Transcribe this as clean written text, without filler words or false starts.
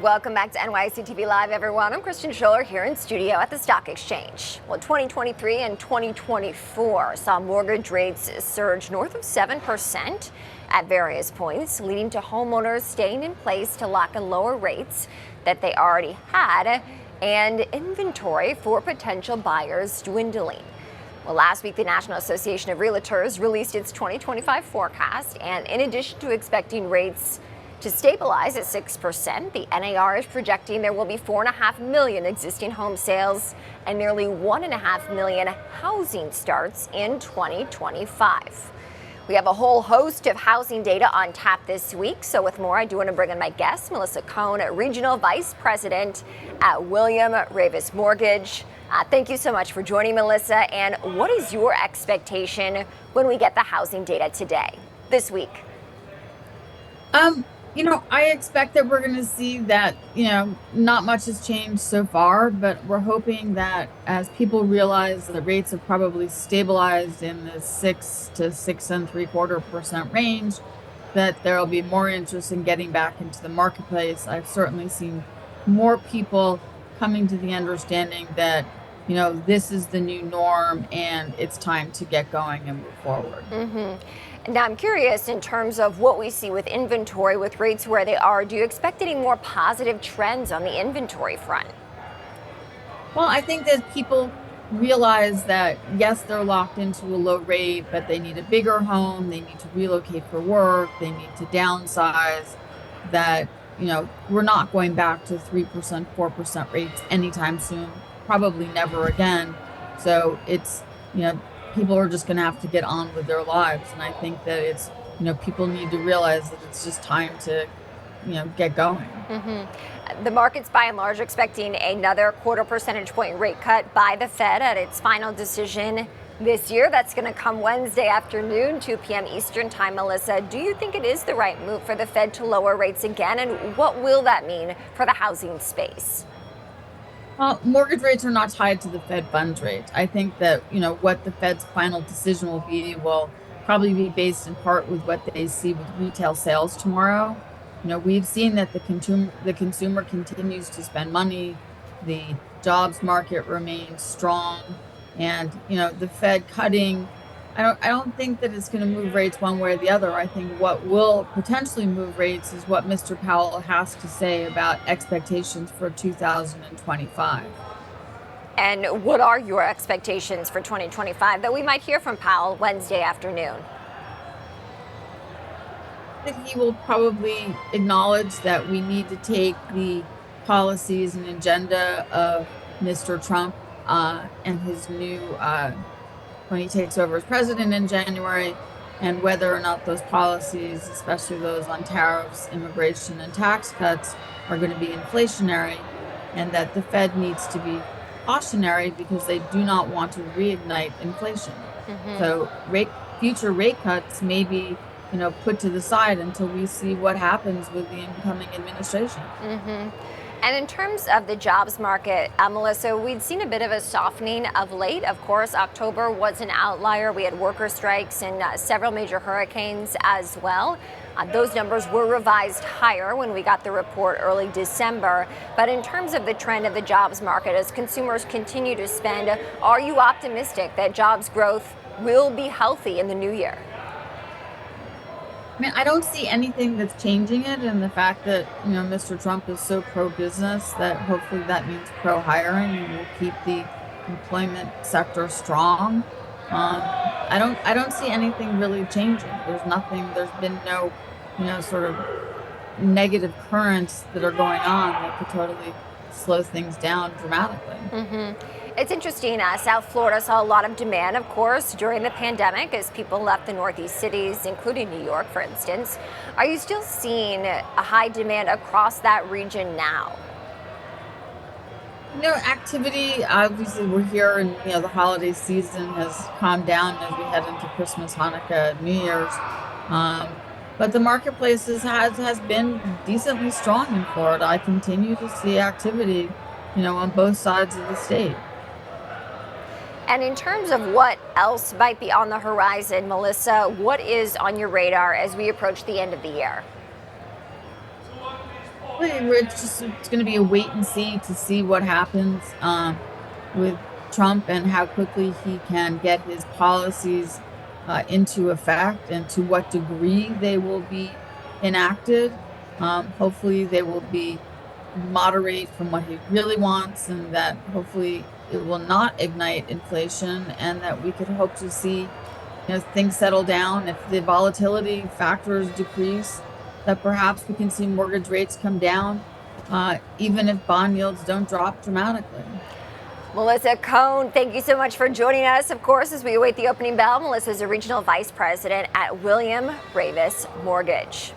welcome back to NYSE TV Live, everyone. I'm Kristen Scholler here in studio at the Stock Exchange. Well, 2023 and 2024 saw mortgage rates surge north of 7% at various points, leading to homeowners staying in place to lock in lower rates that they already had and inventory for potential buyers dwindling. Well, last week, the National Association of Realtors released its 2025 forecast, and in addition to expecting rates to stabilize at 6%, the NAR is projecting there will be 4.5 million existing home sales and nearly 1.5 million housing starts in 2025. We have a whole host of housing data on tap this week. So with more, I do want to bring in my guest, Melissa Cohn, Regional Vice President at William Raveis Mortgage. Thank you so much for joining, Melissa. And what is your expectation when we get the housing data this week? I expect that we're going to see that, not much has changed so far, but we're hoping that as people realize the rates have probably stabilized in the 6 to 6.75% range, that there will be more interest in getting back into the marketplace. I've certainly seen more people coming to the understanding that, this is the new norm and it's time to get going and move forward. Now, I'm curious in terms of what we see with inventory, with rates where they are. Do you expect any more positive trends on the inventory front? Well, I think that people realize that, yes, they're locked into a low rate, but they need a bigger home. They need to relocate for work. They need to downsize. That, we're not going back to 3%, 4% rates anytime soon, probably never again. So it's, people are just going to have to get on with their lives. And I think that it's, people need to realize that it's just time to, get going. The market's by and large expecting another 0.25 percentage point rate cut by the Fed at its final decision this year. That's going to come Wednesday afternoon, 2 p.m. Eastern time. Melissa, do you think it is the right move for the Fed to lower rates again? And what will that mean for the housing space? Well, mortgage rates are not tied to the Fed funds rate. I think that, what the Fed's final decision will probably be based in part with what they see with retail sales tomorrow. We've seen that the consumer continues to spend money. The jobs market remains strong. And, the Fed cutting, I don't think that it's going to move rates one way or the other. I think what will potentially move rates is what Mr. Powell has to say about expectations for 2025. And what are your expectations for 2025 that we might hear from Powell Wednesday afternoon? I think he will probably acknowledge that we need to take the policies and agenda of Mr. Trump and his new when he takes over as president in January, and whether or not those policies, especially those on tariffs, immigration, and tax cuts, are going to be inflationary, and that the Fed needs to be cautionary because they do not want to reignite inflation. So future rate cuts may be, put to the side until we see what happens with the incoming administration. And in terms of the jobs market, Melissa, we'd seen a bit of a softening of late. Of course, October was an outlier. We had worker strikes and several major hurricanes as well. Those numbers were revised higher when we got the report early December. But in terms of the trend of the jobs market, as consumers continue to spend, are you optimistic that jobs growth will be healthy in the new year? I mean, I don't see anything that's changing it, and the fact that, Mr. Trump is so pro-business that hopefully that means pro-hiring and will keep the employment sector strong. I don't see anything really changing. There's been no, sort of negative currents that are going on that could totally slow things down dramatically. It's interesting. South Florida saw a lot of demand, of course, during the pandemic as people left the Northeast cities, including New York, for instance. Are you still seeing a high demand across that region now? Activity, obviously we're here and, the holiday season has calmed down as we head into Christmas, Hanukkah, New Year's. But the marketplace has been decently strong in Florida. I continue to see activity, on both sides of the state. And in terms of what else might be on the horizon, Melissa, what is on your radar as we approach the end of the year? It's going to be a wait and see to see what happens with Trump and how quickly he can get his policies into effect and to what degree they will be enacted. Hopefully, they will be moderate from what he really wants, and that hopefully it will not ignite inflation, and that we could hope to see things settle down. If the volatility factors decrease, that perhaps we can see mortgage rates come down, even if bond yields don't drop dramatically. Melissa Cohn, thank you so much for joining us. Of course, as we await the opening bell, Melissa is a regional vice president at William Raveis Mortgage.